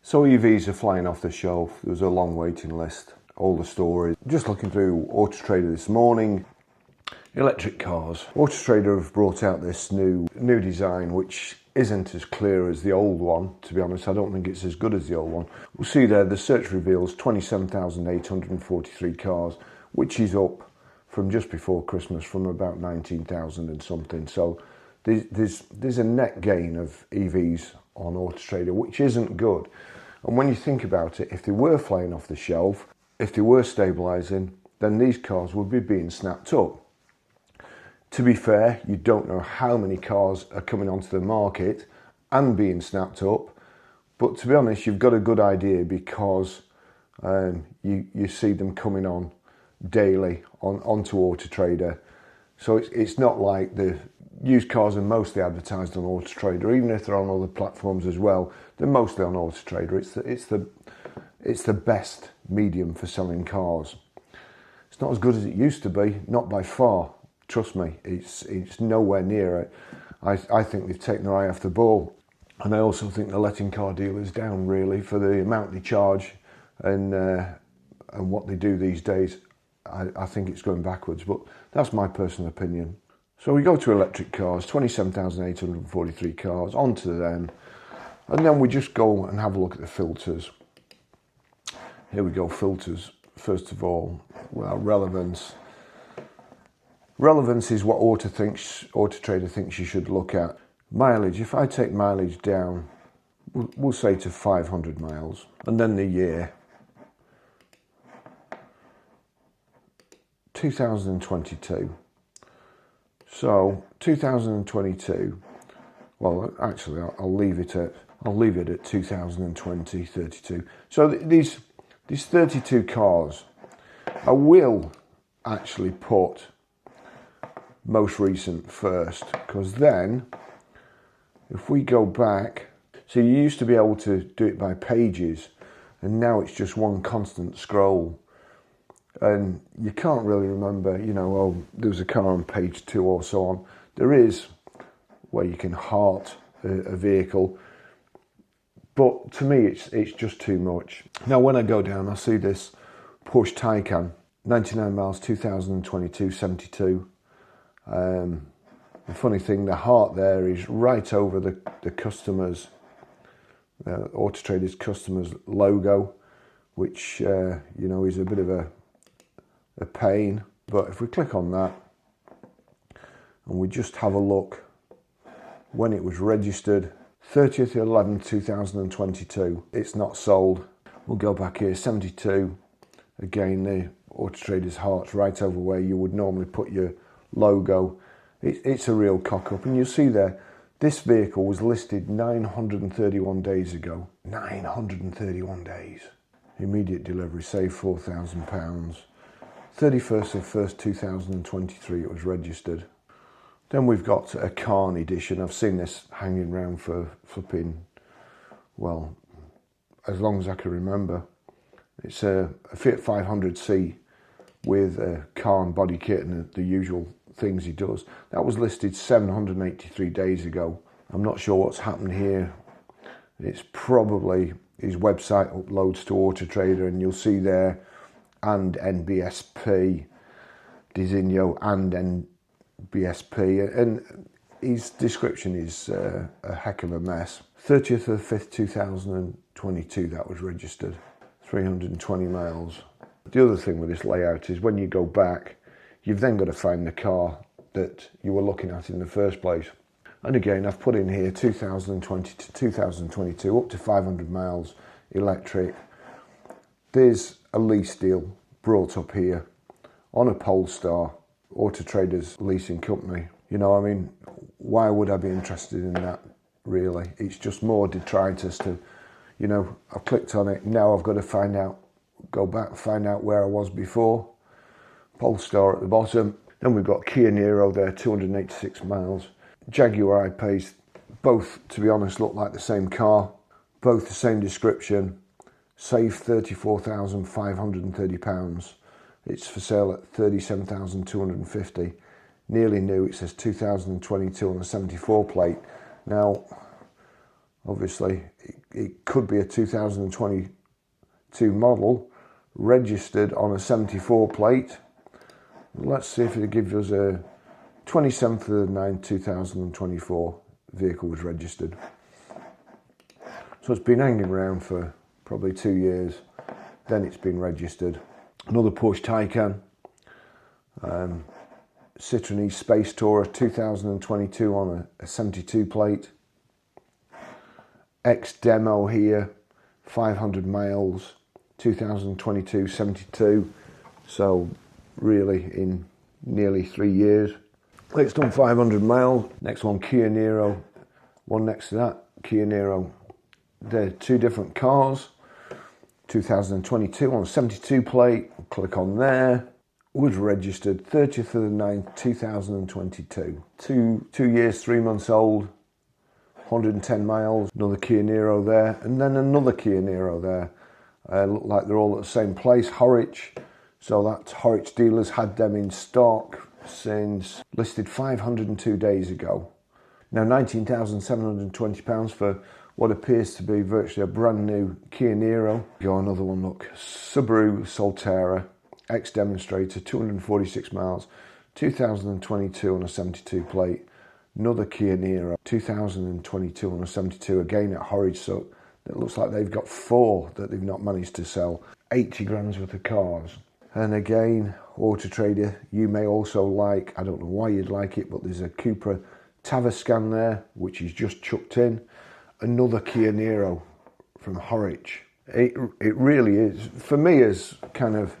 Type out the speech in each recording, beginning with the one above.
So EVs are flying off the shelf. There was a long waiting list, all the stories. Just looking through Auto Trader this morning, electric cars. Auto Trader have brought out this new design, which isn't as clear as the old one. To be honest, I don't think it's as good as the old one. We'll see there, the search reveals 27,843 cars, which is up from just before Christmas from about 19,000 and something. So there's a net gain of EVs on Auto Trader, which isn't good. And when you think about it, if they were flying off the shelf, if they were stabilising, then these cars would be being snapped up. To be fair, you don't know how many cars are coming onto the market and being snapped up, but to be honest, you've got a good idea because you see them coming on daily onto Auto Trader. So it's not like the used cars are mostly advertised on Auto Trader, even if they're on other platforms as well. They're mostly on Auto Trader. It's the best medium for selling cars. It's not as good as it used to be, not by far. Trust me, it's nowhere near it. I think they've taken their eye off the ball, and I also think they're letting car dealers down really for the amount they charge and what they do these days. I think it's going backwards, but that's my personal opinion. So we go to electric cars, 27,843 cars, onto them, and then we just go and have a look at the filters. Here we go, filters. First of all, well, relevance. Relevance is what Auto Trader thinks you should look at. Mileage, if I take mileage down, we'll say to 500 miles, and then the year, 2022. So 2022, well, actually, I'll leave it at 2020, 32. So these 32 cars, I will actually put most recent first, because then if we go back, so you used to be able to do it by pages, and now it's just one constant scroll. And you can't really remember, you know, oh, there was a car on page 2 or so on. There is where you can heart a vehicle, but to me it's just too much. Now when I go down, I see this Porsche Taycan, 99 miles, 2022, 72. The funny thing, the heart there is right over the customer's, Auto Trader's customer's logo, which you know, is a bit of a pain. But if we click on that and we just have a look when it was registered, 30th 11 2022, it's not sold. We'll go back here, 72, again the Auto Trader's heart's right over where you would normally put your logo. It's a real cock up, and you'll see there this vehicle was listed 931 days ago. 931 days. Immediate delivery, save £4,000. 31st of 1st 2023 it was registered. Then we've got a Carn edition. I've seen this hanging around for flipping, well, as long as I can remember. It's a Fiat 500C with a Carn body kit and the usual things he does. That was listed 783 days ago. I'm not sure what's happened here. It's probably his website uploads to Auto Trader, and you'll see there and NBSP, Designo and NBSP, and his description is a heck of a mess. 30th of 5th 2022 that was registered, 320 miles. The other thing with this layout is when you go back, you've then got to find the car that you were looking at in the first place. And again, I've put in here 2020 to 2022, up to 500 miles, electric. There's a lease deal brought up here on a Polestar, Auto Trader's leasing company. You know, I mean, why would I be interested in that, really? It's just more detritus to, you know, I've clicked on it, now I've got to go back, find out where I was before. Polestar at the bottom. Then we've got Kia Niro there, 286 miles. Jaguar I-Pace, both, to be honest, look like the same car. Both the same description. Save £34,530. It's for sale at £37,250. Nearly new, it says 2022 on the 74 plate. Now, Obviously, it could be a 2022 model, registered on a 74 plate. Let's see if it gives us a 27th of the 9th, 2024 vehicle was registered. So it's been hanging around for probably 2 years, then it's been registered. Another Porsche Taycan, Citroen Space Tourer 2022 on a 72 plate. X-Demo here, 500 miles, 2022 72, so really in nearly 3 years. It's done 500 miles. Next one, Kia Niro, one next to that, Kia Niro. They're two different cars. 2022 on a 72 plate, click on there. Was registered 30th of the 9th, 2022. Two years, 3 months old, 110 miles. Another Kia Niro there, and then another Kia Niro there. Look like they're all at the same place, Horwich. So that Horwich dealers had them in stock since listed 502 days ago. Now £19,720 for what appears to be virtually a brand new Kia Niro. Go another one, look, Subaru Solterra, X-Demonstrator, 246 miles, 2022 on a 72 plate. Another Kia Niro, 2022 on a 72, again at Horwich. So it looks like they've got 4 that they've not managed to sell. 80 grand's worth of cars. And again, Auto Trader, you may also like, I don't know why you'd like it, but there's a Cupra Tavascan there, which is just chucked in. Another Kia Niro from Horwich. It really is, for me as kind of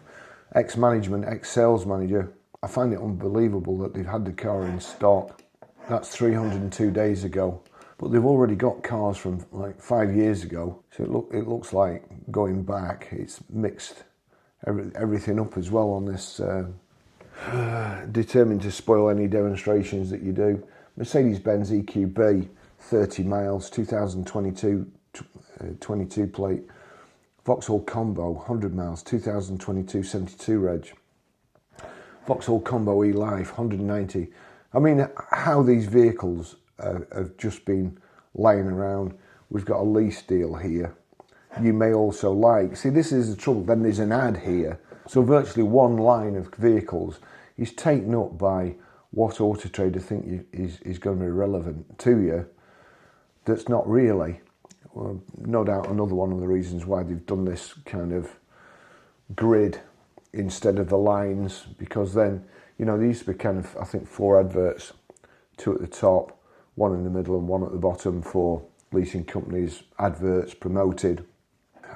ex-management, ex-sales manager, I find it unbelievable that they've had the car in stock. That's 302 days ago. But they've already got cars from like 5 years ago. So it looks like going back, it's mixed everything up as well on this. Determined to spoil any demonstrations that you do. Mercedes-Benz EQB, 30 miles, 2022 22 plate. Vauxhall Combo, 100 miles, 2022 72 reg. Vauxhall Combo E-Life, 190. I mean, how these vehicles have just been laying around. We've got a lease deal here. You may also like, see, this is the trouble, then there's an ad here. So virtually one line of vehicles is taken up by what Auto Trader think is going to be relevant to you. That's not really. Well, no doubt another one of the reasons why they've done this kind of grid instead of the lines, because then, you know, there used to be kind of, I think, 4 adverts, 2 at the top, 1 in the middle and 1 at the bottom for leasing companies, adverts promoted.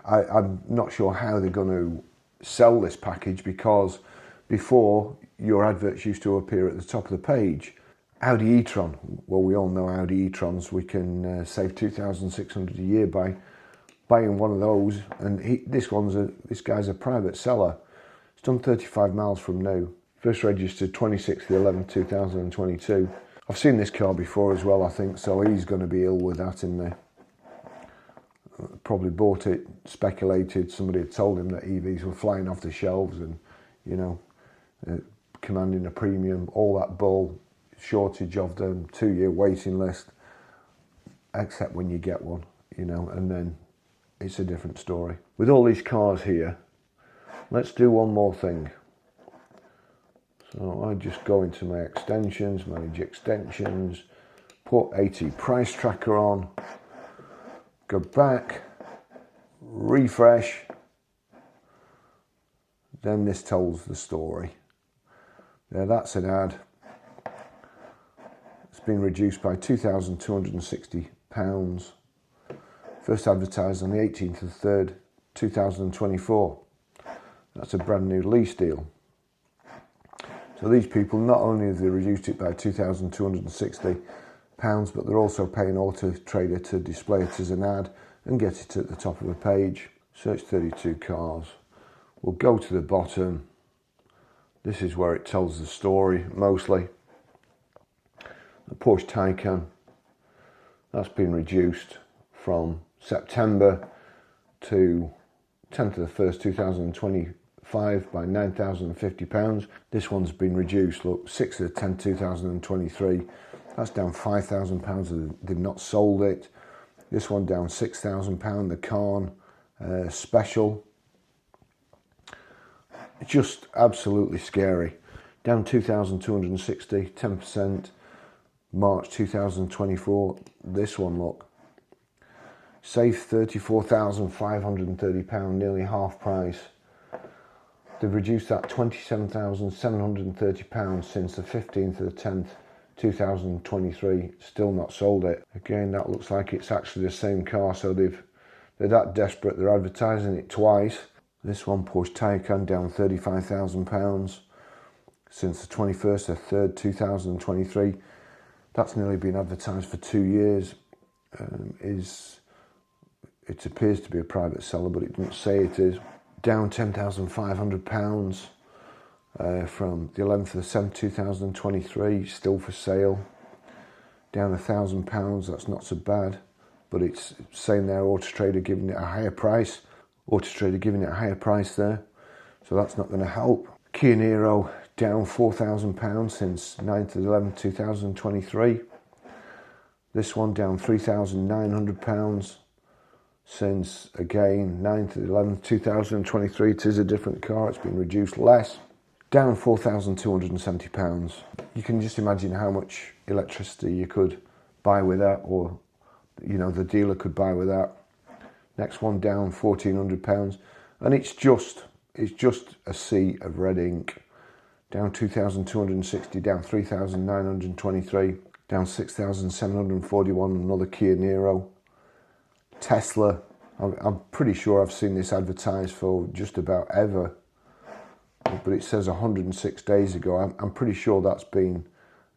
I'm not sure how they're going to sell this package, because before your adverts used to appear at the top of the page. Audi e-tron, well, we all know Audi e-trons. We can save $2,600 a year by buying one of those. And this guy's a private seller. It's done 35 miles from new. First registered 26th of 11th, 2022. I've seen this car before as well, I think, so he's going to be ill with that in there. Probably bought it, speculated, somebody had told him that EVs were flying off the shelves and, you know, commanding a premium, all that bull, shortage of them, 2-year waiting list, except when you get one, you know, and then it's a different story. With all these cars here, let's do one more thing. So I just go into my extensions, manage extensions, put AT price tracker on, go back, refresh, then this tells the story. There, that's an ad. It's been reduced by £2,260. First advertised on the 18th of the 3rd, 2024. That's a brand new lease deal. So these people, not only have they reduced it by £2,260, but they're also paying Auto Trader to display it as an ad and get it at the top of the page. Search 32 cars. We'll go to the bottom. This is where it tells the story, mostly. The Porsche Taycan, that's been reduced from September to 10th of the 1st, 2025 by £9,050. This one's been reduced, look, 6th of the 10th, 2023. That's down £5,000. They've not sold it. This one down £6,000, the Cairn Special. Just absolutely scary. Down 2,260, 10%. March 2024. This one, look. Save £34,530, nearly half price. They've reduced that £27,730 since the 15th of the 10th, 2023. Still not sold it. Again, that looks like it's actually the same car, so they're that desperate, they're advertising it twice. This one, Porsche Taycan, down £35,000 since the 21st of 3rd, 2023. That's nearly been advertised for 2 years. It appears to be a private seller, but it doesn't say it is. Down £10,500 from the 11th of the 7th, 2023, still for sale. Down £1,000, that's not so bad, but it's saying there Auto Trader giving it a higher price. Auto Trader giving it a higher price there, so that's not going to help. Kia Niro down £4,000 since 9th of the 11th, 2023. This one down £3,900 since, again, 9th of the 11th, 2023. It is a different car, it's been reduced less. Down £4,270. You can just imagine how much electricity you could buy with that, or, you know, the dealer could buy with that. Next one down £1,400, and it's just a sea of red ink. Down 2,260, down 3,923, down 6,741. Another Kia Niro. Tesla, I'm pretty sure I've seen this advertised for just about ever, but it says 106 days ago. I'm pretty sure that's been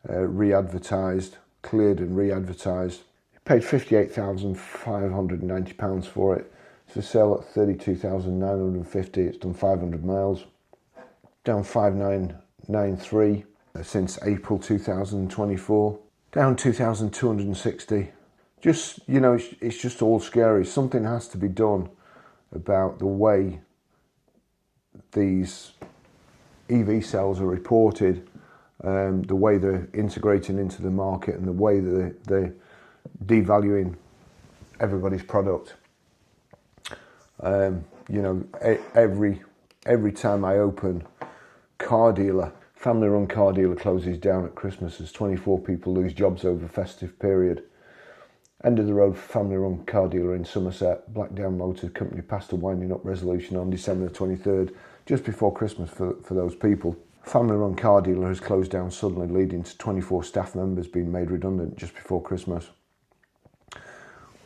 re-advertised, cleared and re-advertised. Paid £58,590 for it. It's for sale at £32,950. It's done 500 miles. Down 5,993 since April 2024. Down 2,260. Just, you know, it's just all scary. Something has to be done about the way these EV sales are reported, the way they're integrating into the market, and the way that they're devaluing everybody's product. You know, every time I open car dealer, family-run car dealer closes down at Christmas as 24 people lose jobs over festive period. End of the road family-run car dealer in Somerset. Blackdown Motor Company passed a winding up resolution on December 23rd, just before Christmas for those people. Family-run car dealer has closed down suddenly, leading to 24 staff members being made redundant just before Christmas.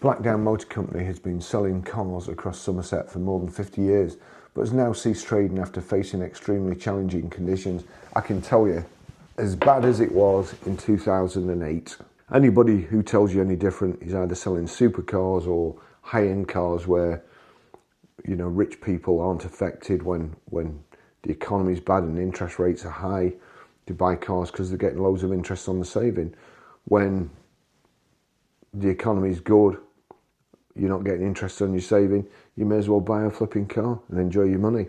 Blackdown Motor Company has been selling cars across Somerset for more than 50 years, but has now ceased trading after facing extremely challenging conditions. I can tell you, as bad as it was in 2008, anybody who tells you any different is either selling supercars or high-end cars where, you know, rich people aren't affected when the economy's bad and interest rates are high. They buy cars because they're getting loads of interest on the saving. When the economy's good, you're not getting interest on your saving, you may as well buy a flipping car and enjoy your money.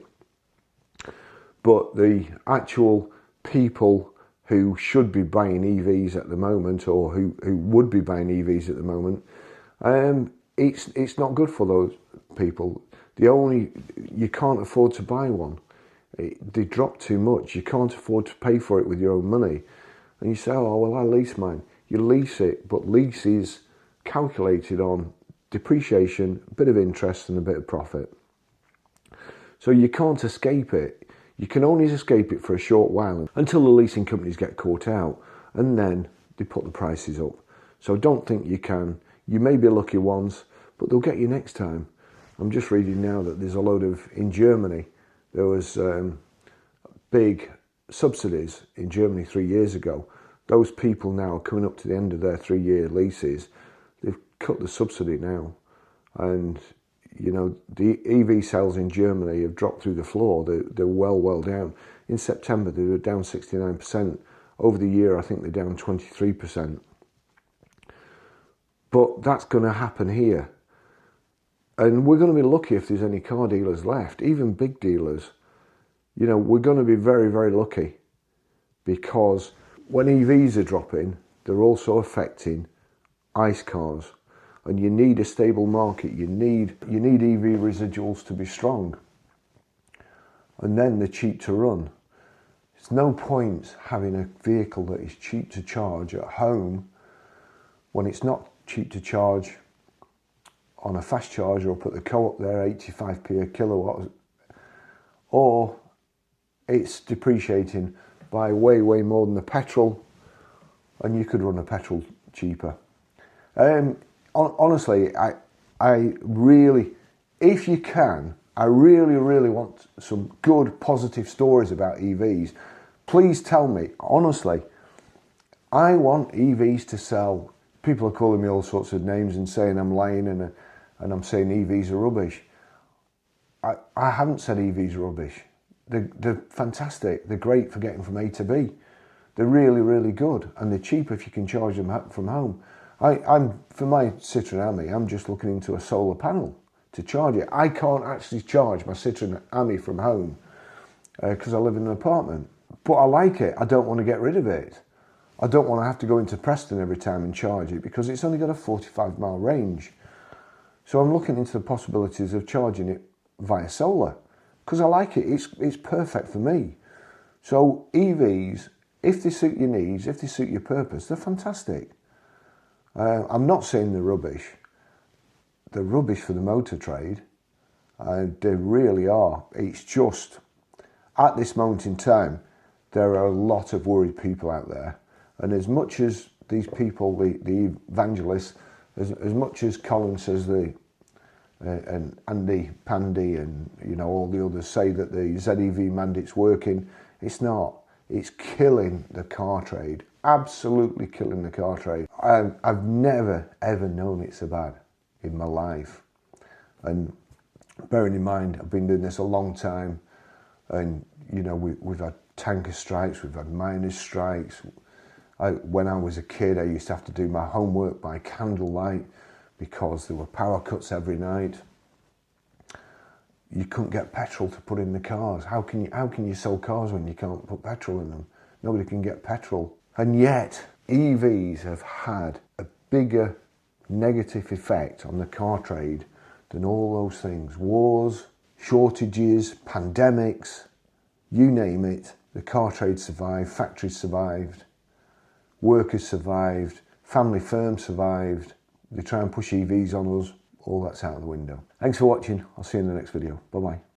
But the actual people who should be buying EVs at the moment, or who would be buying EVs at the moment, it's not good for those people. You can't afford to buy one. They drop too much. You can't afford to pay for it with your own money. And you say, oh, well, I lease mine. You lease it, but lease is calculated on depreciation, a bit of interest and a bit of profit. So you can't escape it. You can only escape it for a short while until the leasing companies get caught out, and then they put the prices up. So don't think you can. You may be lucky once, but they'll get you next time. I'm just reading now that there's a load of, in Germany, there was big subsidies in Germany 3 years ago. Those people now are coming up to the end of their 3-year leases. They've cut the subsidy now, and you know, the EV sales in Germany have dropped through the floor. They're well down. In September they were down 69%. Over the year I think they're down 23%. But that's going to happen here, and we're going to be lucky if there's any car dealers left, even big dealers. You know, we're going to be very lucky, because when EVs are dropping, they're also affecting ICE cars. and you need a stable market. You need EV residuals to be strong, and then they're cheap to run. There's no point having a vehicle that is cheap to charge at home when it's not cheap to charge on a fast charger up at the co-op there, 85p a kilowatt, or it's depreciating by way more than the petrol, and you could run a petrol cheaper. Honestly, I really, if you can, I really want some good positive stories about EVs. Please tell me, honestly, I want EVs to sell. People are calling me all sorts of names and saying I'm lying and I'm saying EVs are rubbish. I haven't said EVs are rubbish. They're fantastic. They're great for getting from A to B. They're really good, and they're cheap if you can charge them from home. For my Citroen Ami, I'm just looking into a solar panel to charge it. I can't actually charge my Citroen Ami from home because I live in an apartment. But I like it. I don't want to get rid of it. I don't want to have to go into Preston every time and charge it because it's only got a 45-mile range. So I'm looking into the possibilities of charging it via solar because I like it. It's perfect for me. So EVs, if they suit your needs, if they suit your purpose, they're fantastic. I'm not saying they're rubbish. They're rubbish for the motor trade. They really are. It's just, at this moment in time, there are a lot of worried people out there. And as much as these people, the evangelists, as much as Colin says and Andy Pandy and all the others say that the ZEV mandate's working, it's not. It's killing the car trade. Absolutely killing the car trade. I've never ever known it so bad in my life. And bearing in mind, I've been doing this a long time, and we've had tanker strikes, we've had miners' strikes. When I was a kid, I used to have to do my homework by candlelight because there were power cuts every night. You couldn't get petrol to put in the cars. How can you sell cars when you can't put petrol in them? Nobody can get petrol. And yet, EVs have had a bigger negative effect on the car trade than all those things. Wars, shortages, pandemics, you name it. The car trade survived, factories survived, workers survived, family firms survived. They try and push EVs on us, all that's out of the window. Thanks for watching. I'll see you in the next video. Bye-bye.